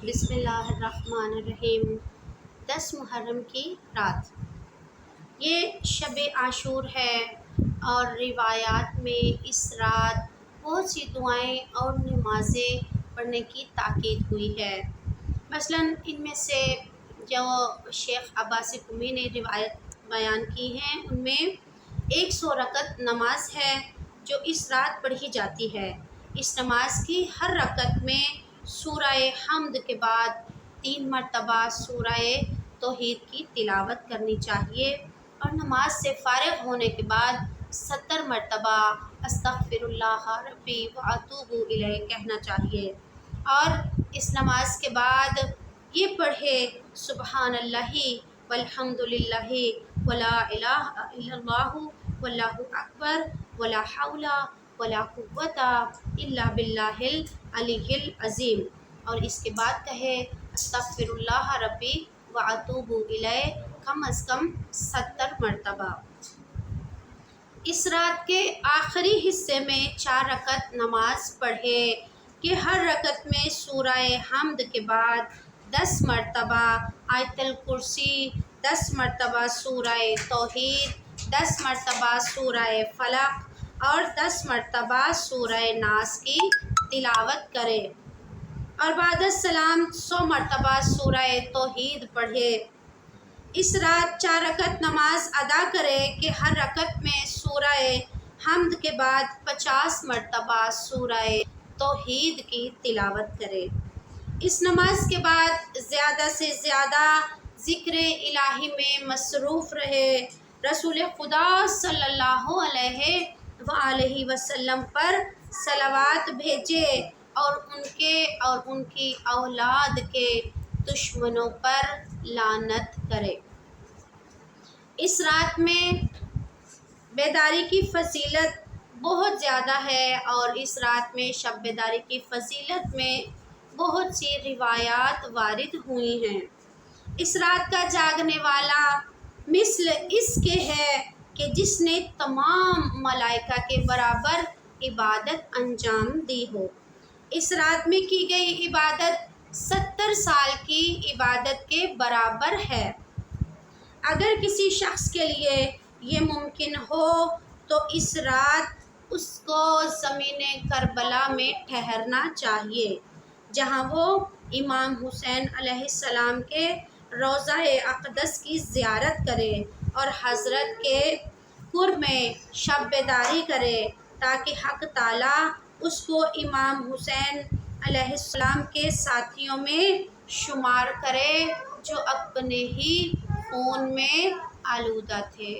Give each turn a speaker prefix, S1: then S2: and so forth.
S1: بسم اللہ الرحمن الرحیم۔ 10 محرم کی رات، یہ شب عاشور ہے اور روایات میں اس رات بہت سی دعائیں اور نمازیں پڑھنے کی تاکید ہوئی ہے۔ مثلاً ان میں سے جو شیخ عباسی قمی نے روایت بیان کی ہیں ان میں 100 رکعت نماز ہے جو اس رات پڑھی جاتی ہے۔ اس نماز کی ہر رکعت میں سورہ حمد کے بعد 3 مرتبہ سورہ توحید کی تلاوت کرنی چاہیے اور نماز سے فارغ ہونے کے بعد 70 مرتبہ استغفر اللہ ربی واتوب الیہ کہنا چاہیے، اور اس نماز کے بعد یہ پڑھے سبحان اللہ والحمد للہ ولا الہ الا اللہ واللہ اکبر ولا حول ولا قوۃ الا باللہ العلی العظیم، اور اس کے بعد کہے استغفر اللہ ربی واتوب الیہ کم از کم 70 مرتبہ۔ اس رات کے آخری حصے میں 4 رکعت نماز پڑھے کہ ہر رکعت میں سورہ حمد کے بعد 10 مرتبہ آیت الکرسی، 10 مرتبہ سورہ توحید، 10 مرتبہ سورہ فلق اور 10 مرتبہ سورہ ناس کی تلاوت کرے، اور بعد السلام 100 مرتبہ سورہ توحید پڑھے۔ اس رات 4 رکعت نماز ادا کرے کہ ہر رکعت میں سورہ حمد کے بعد 50 مرتبہ سورہ توحید کی تلاوت کرے۔ اس نماز کے بعد زیادہ سے زیادہ ذکر الہی میں مصروف رہے، رسول خدا صلی اللہ علیہ وآلہ وسلم پر صلوات بھیجے اور ان کی اولاد کے دشمنوں پر لعنت کرے۔ اس رات میں بیداری کی فضیلت بہت زیادہ ہے، اور اس رات میں شب بیداری کی فضیلت میں بہت سی روایات وارد ہوئی ہیں۔ اس رات کا جاگنے والا مثل اس کے ہے کہ جس نے تمام ملائکہ کے برابر عبادت انجام دی ہو۔ اس رات میں کی گئی عبادت 70 سال کی عبادت کے برابر ہے۔ اگر کسی شخص کے لیے یہ ممکن ہو تو اس رات اس کو زمین کربلا میں ٹھہرنا چاہیے، جہاں وہ امام حسین علیہ السلام کے روضہ اقدس کی زیارت کرے اور حضرت کے قرب میں شب بیداری کرے، تاکہ حق تعالیٰ اس کو امام حسین علیہ السلام کے ساتھیوں میں شمار کرے جو اپنے ہی خون میں آلودہ تھے۔